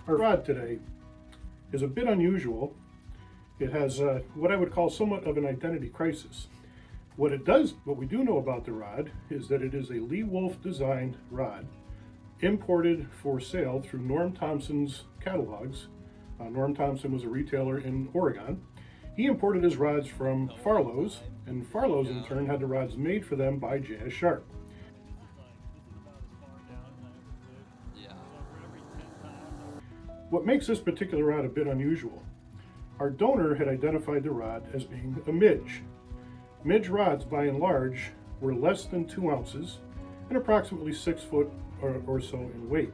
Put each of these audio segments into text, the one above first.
Our rod today is a bit unusual. It has what I would call somewhat of an identity crisis. What we do know about the rod is that it is a Lee Wulff designed rod, imported for sale through Norm Thompson's catalogs. Norm Thompson was a retailer in Oregon. He imported his rods from Farlow's, and Farlow's in turn had the rods made for them by J.S. Sharp. What makes this particular rod a bit unusual, our donor had identified the rod as being a midge. Midge rods, by and large, were less than 2 ounces and approximately 6 foot or so in weight.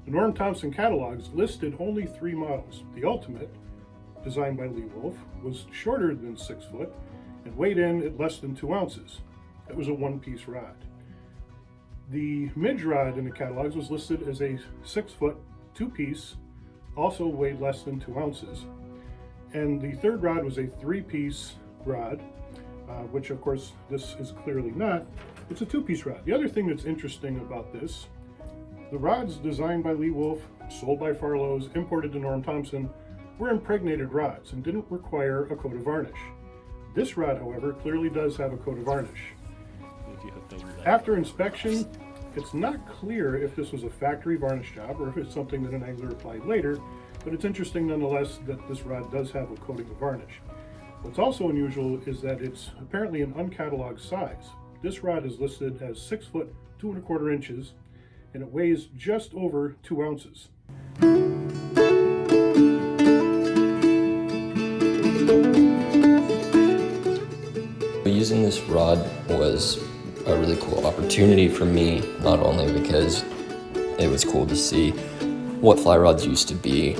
The Norm Thompson catalogs listed only 3 models. The Ultimate, designed by Lee Wulff, was shorter than 6 foot and weighed in at less than 2 ounces. It was a one-piece rod. The midge rod in the catalogs was listed as a 6 foot, 2-piece, also weighed less than 2 ounces. And the third rod was a 3-piece rod, which of course this is clearly not. It's a 2-piece rod. The other thing that's interesting about this, the rods designed by Lee Wulff, sold by Farlow's, imported to Norm Thompson, were impregnated rods and didn't require a coat of varnish. This rod, however, clearly does have a coat of varnish. After inspection, it's not clear if this was a factory varnish job or if it's something that an angler applied later, but it's interesting nonetheless that this rod does have a coating of varnish. What's also unusual is that it's apparently an uncatalogued size. This rod is listed as 6 foot 2 1/4 inches, and it weighs just over 2 ounces. Using this rod was a really cool opportunity for me, not only because it was cool to see what fly rods used to be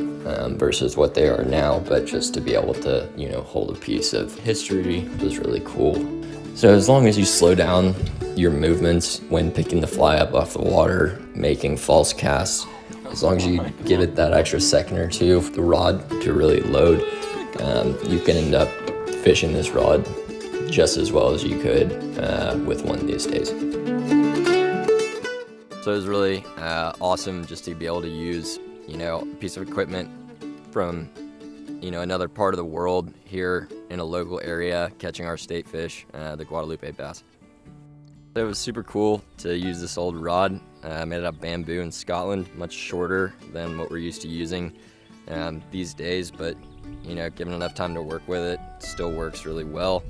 versus what they are now, but just to be able to, hold a piece of history was really cool. So as long as you slow down your movements when picking the fly up off the water, making false casts, as long as you give it that extra second or two for the rod to really load, you can end up fishing this rod just as well as you could with one these days. So it was really awesome just to be able to use, a piece of equipment from, another part of the world here in a local area, catching our state fish, the Guadalupe bass. It was super cool to use this old rod, made out of bamboo in Scotland, much shorter than what we're used to using these days, but, given enough time to work with it, still works really well.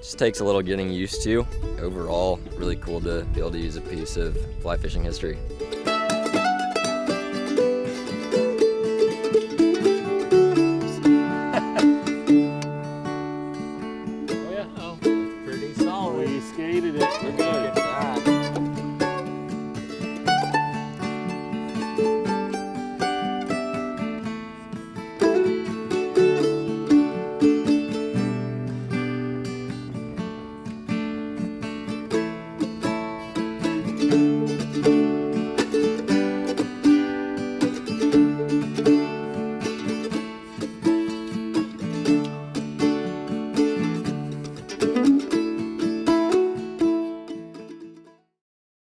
Just takes a little getting used to. Overall, really cool to be able to use a piece of fly fishing history.